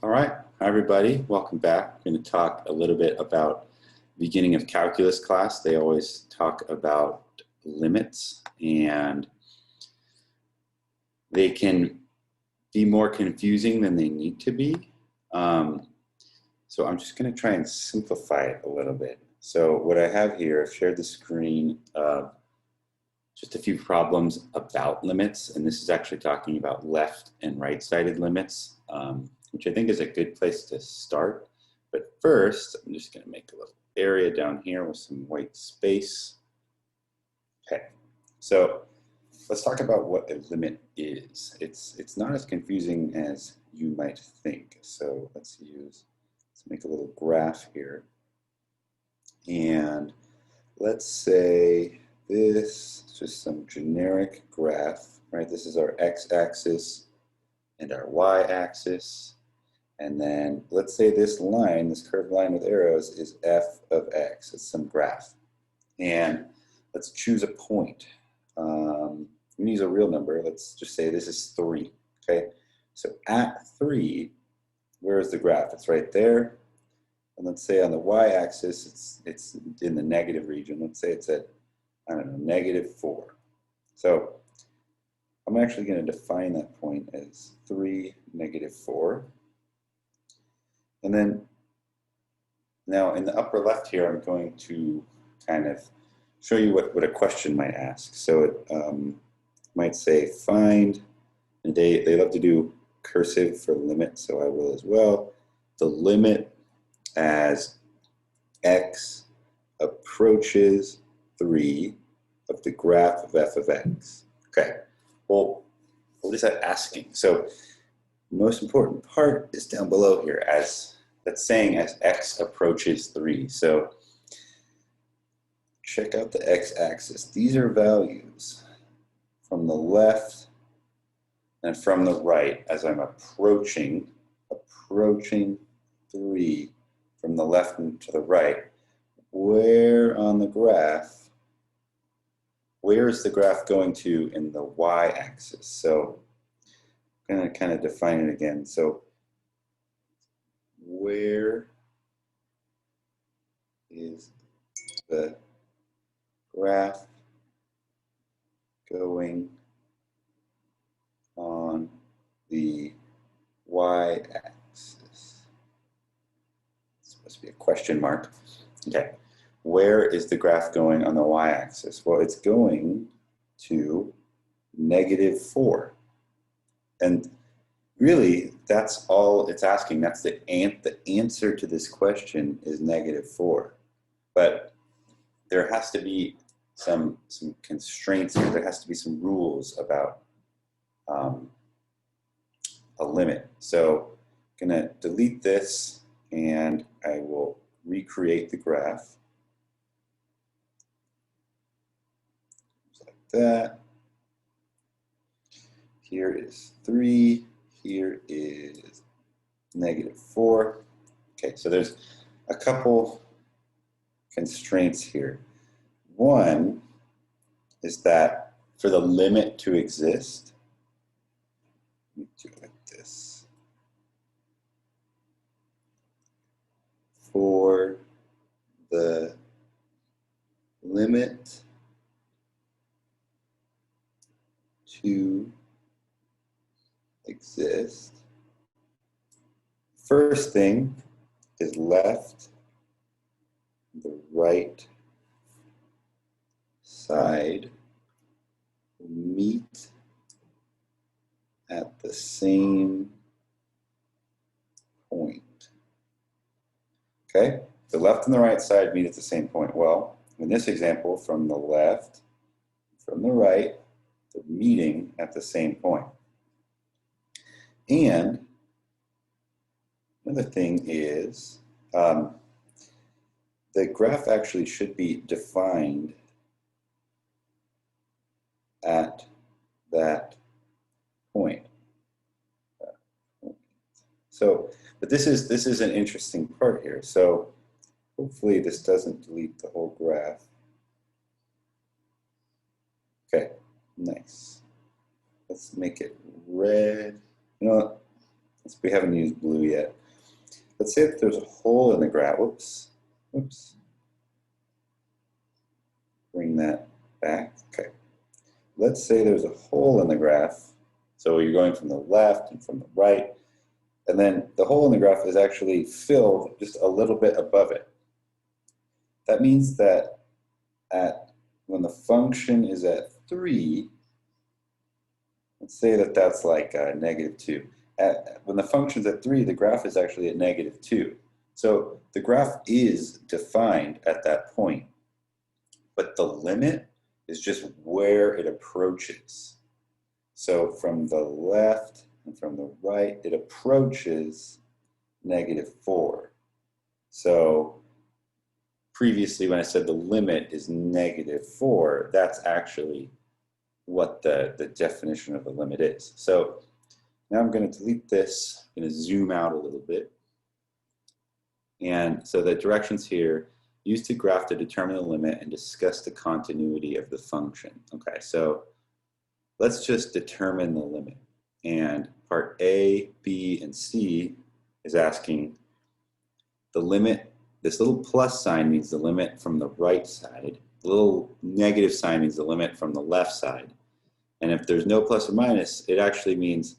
All right, hi everybody, welcome back. We're going to talk a little bit about beginning of calculus class. They always talk about limits, and they can be more confusing than they need to be. So I'm just going to try and simplify it a little bit. So what I have here, I've shared the screen of just a few problems about limits, and this is actually talking about left and right-sided limits, which I think is a good place to start. But first, I'm just going to make a little area down here with some white space. Okay, so let's talk about what a limit is. It's not as confusing as you might think. So let's make a little graph here. And let's say this is just some generic graph, right? This is our x-axis and our y-axis. And then let's say this line, this curved line with arrows, is f of x. It's some graph. And let's choose a point. I'm going to use a real number. Let's just say this is 3. Okay, so at 3, where is the graph? It's right there. And let's say on the y-axis, it's in the negative region. Let's say it's at, I don't know, -4. So I'm actually going to define that point as 3, -4. And then now in the upper left here, I'm going to kind of show you what a question might ask. So it might say find, and they love to do cursive for limit, so I will as well. The limit as x approaches 3 of the graph of f of x. Okay, well, what is that asking? So the most important part is down below here, as that's saying as x approaches 3. So check out the x-axis. These are values from the left and from the right as I'm approaching 3 from the left and to the right. Where on the graph, where is the graph going to in the y-axis? So I'm going to kind of define it again. So where is the graph going on the y-axis? It's supposed to be a question mark. Okay, where is the graph going on the y-axis? Well, it's going to -4. And really, that's all it's asking. That's the answer to this question is -4. But there has to be some constraints here. There has to be some rules about a limit. So I'm going to delete this, and I will recreate the graph. Just like that. Here is 3. Here is -4. Okay, so there's a couple constraints here. One is that for the limit to exist, let me do it like this. For the limit to exist, first thing is left, the right side meet at the same point. Okay, the left and the right side meet at the same point. Well, in this example, from the left, from the right, they're meeting at the same point. And another thing is, the graph actually should be defined at that point. So, but this is an interesting part here. So hopefully this doesn't delete the whole graph. Okay, nice. Let's make it red. You know what? We haven't used blue yet. Let's say that there's a hole in the graph. Whoops. Bring that back. Okay. Let's say there's a hole in the graph. So you're going from the left and from the right. And then the hole in the graph is actually filled just a little bit above it. That means that when the function is at 3, let's say that that's like -2. When the function's at 3, the graph is actually at -2. So the graph is defined at that point, but the limit is just where it approaches. So from the left and from the right, it approaches -4. So previously when I said the limit is -4, that's actually what the definition of the limit is. So now I'm going to delete this. I'm going to zoom out a little bit. And so the directions here, use the graph to determine the limit and discuss the continuity of the function. Okay, so let's just determine the limit. And part A, B, and C is asking the limit. This little plus sign means the limit from the right side. The little negative sign means the limit from the left side. And if there's no plus or minus, it actually means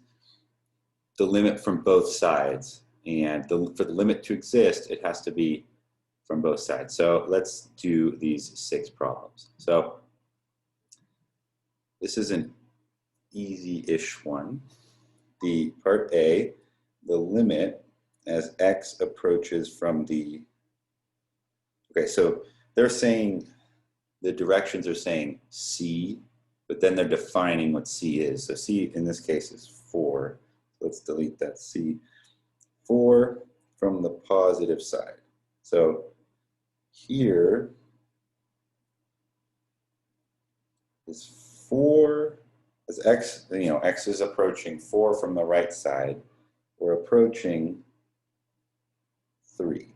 the limit from both sides. And for the limit to exist, it has to be from both sides. So let's do these 6 problems. So this is an easy-ish one. The part A, the limit as x approaches from the, okay, so they're saying, the directions are saying C, but then they're defining what C is. So C in this case is 4. Let's delete that C. 4 from the positive side. So here is 4, as x, x is approaching 4 from the right side. We're approaching 3.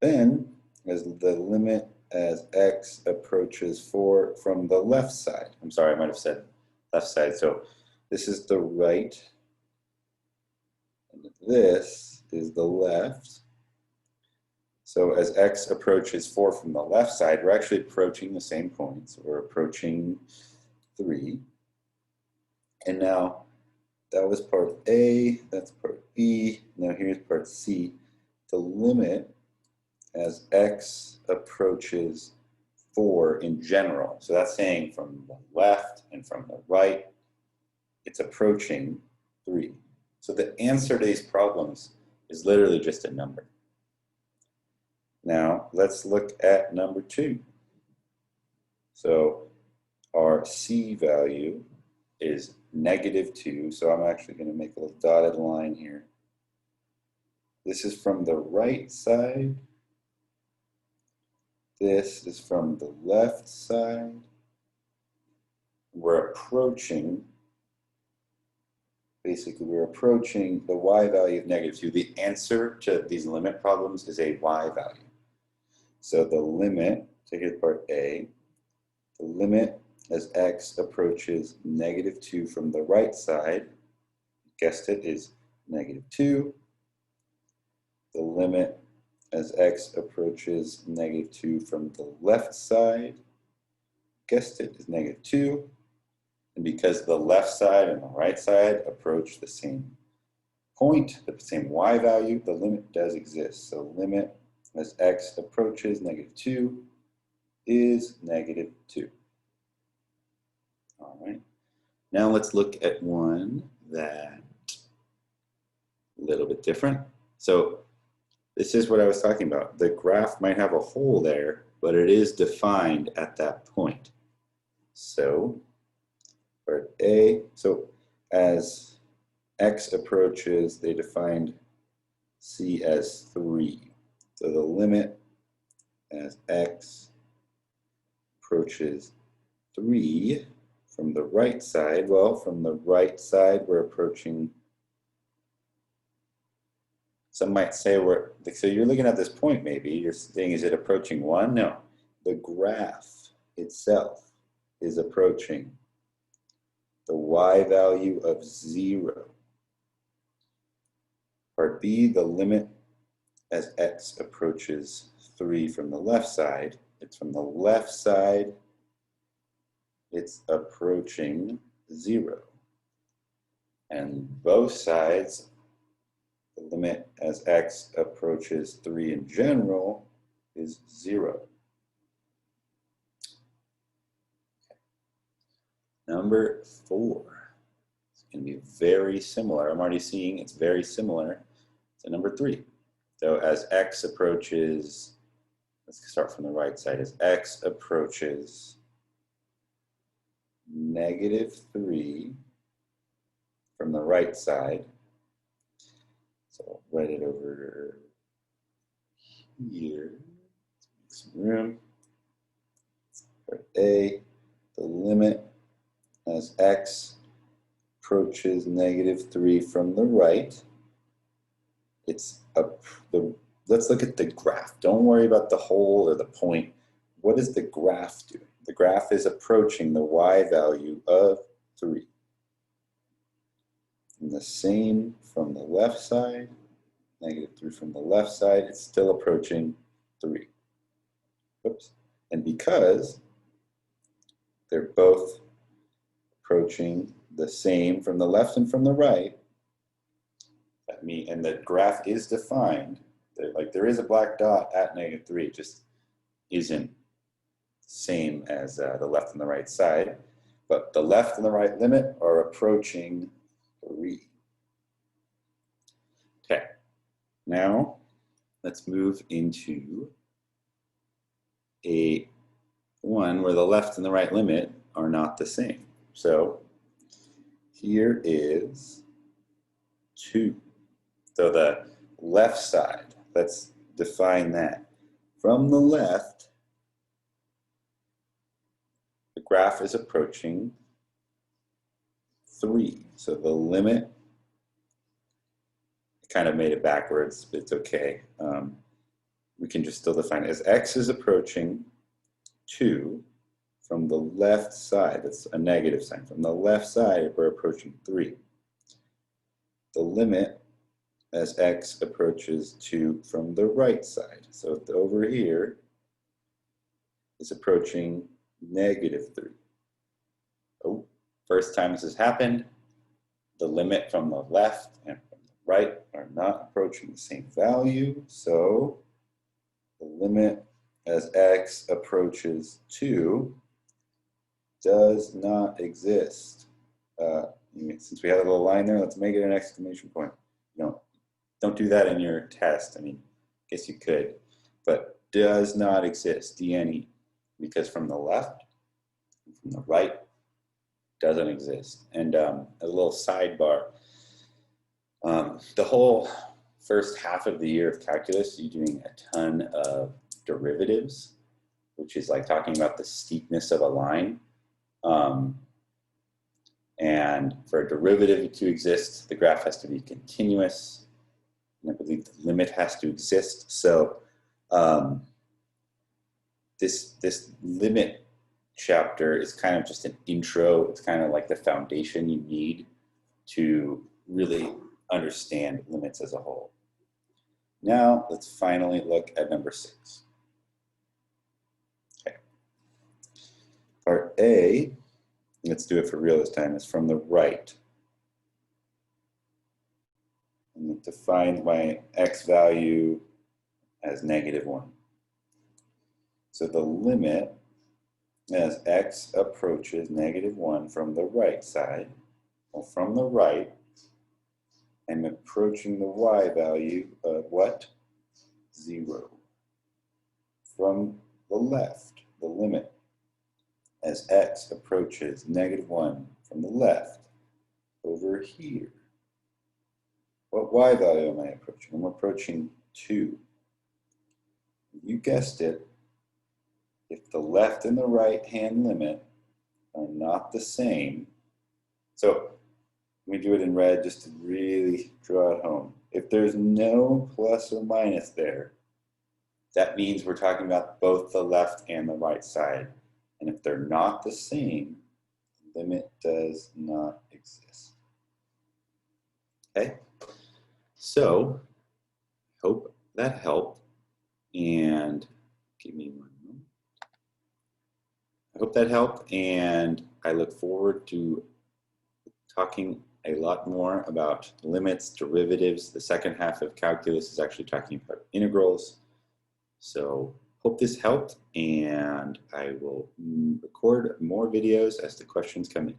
Then, as the limit as x approaches 4 from the left side. I'm sorry, I might have said left side. So this is the right, and this is the left. So as x approaches 4 from the left side, we're actually approaching the same point. So we're approaching 3. And now that was part A, that's part B. Now here's part C. The limit as x approaches 4 in general. So that's saying from the left and from the right, it's approaching 3. So the answer to these problems is literally just a number. Now let's look at number 2. So our C value is -2. So I'm actually going to make a little dotted line here. This is from the right side. This is from the left side. We're approaching, basically we're approaching the y value of -2. The answer to these limit problems is a y value. So the limit, so here's part A, the limit as x approaches -2 from the right side, guessed it, is -2. The limit as x approaches -2 from the left side, guessed it, is -2. And because the left side and the right side approach the same point, the same y value, the limit does exist. So limit as x approaches -2 is -2. All right. Now let's look at one that a little bit different. So this is what I was talking about. The graph might have a hole there, but it is defined at that point. So part A, so as x approaches, they defined C as 3. So the limit as x approaches 3 from the right side, well, from the right side, we're approaching, some might say so you're looking at this point maybe, you're saying, is it approaching 1? No, the graph itself is approaching the y value of 0. Part B, the limit as x approaches 3 from the left side. It's from the left side, it's approaching 0. And both sides, the limit as x approaches 3 in general is 0. Number 4. It's going to be very similar. I'm already seeing it's very similar to number 3. So as x approaches, let's start from the right side, as x approaches -3 from the right side, so I'll write it over here, make some room. Part A, the limit as x approaches -3 from the right, it's let's look at the graph. Don't worry about the hole or the point. What is the graph doing? The graph is approaching the y value of 3. And the same from the left side, -3 from the left side, it's still approaching 3. Whoops. And because they're both approaching the same from the left and from the right, and the graph is defined, there is a black dot at -3, it just isn't same as the left and the right side, but the left and the right limit are approaching 3. Okay, now let's move into a one where the left and the right limit are not the same. So here is 2. So the left side, let's define that. From the left, the graph is approaching 3. So the limit, I kind of made it backwards, but it's okay. We can just still define it as x is approaching 2 from the left side. That's a negative sign. From the left side, we're approaching 3. The limit as x approaches 2 from the right side. So over here is approaching -3. Oh, first time this has happened, the limit from the left and from the right are not approaching the same value. So the limit as x approaches 2 does not exist. Since we have a little line there, let's make it an exclamation point. Don't do that in your test. I mean, I guess you could, but does not exist, DNE, because from the left and from the right doesn't exist. And a little sidebar, the whole first half of the year of calculus, you're doing a ton of derivatives, which is like talking about the steepness of a line. And for a derivative to exist, the graph has to be continuous. And I believe the limit has to exist. So this limit chapter is kind of just an intro. It's kind of like the foundation you need to really understand limits as a whole. Now let's finally look at number 6. Okay. Part A, let's do it for real this time, is from the right. And define my x value as -1. So the limit as x approaches -1 from the right side, or from the right, I'm approaching the y value of what? 0. From the left, the limit as x approaches -1 from the left over here. What y value am I approaching? I'm approaching 2. You guessed it. If the left and the right hand limit are not the same, so let me do it in red just to really draw it home. If there's no plus or minus there, that means we're talking about both the left and the right side. And if they're not the same, the limit does not exist. Okay? So, hope that helped, and give me one moment. I hope that helped, and I look forward to talking a lot more about limits, derivatives. The second half of calculus is actually talking about integrals. So hope this helped, and I will record more videos as the questions come in.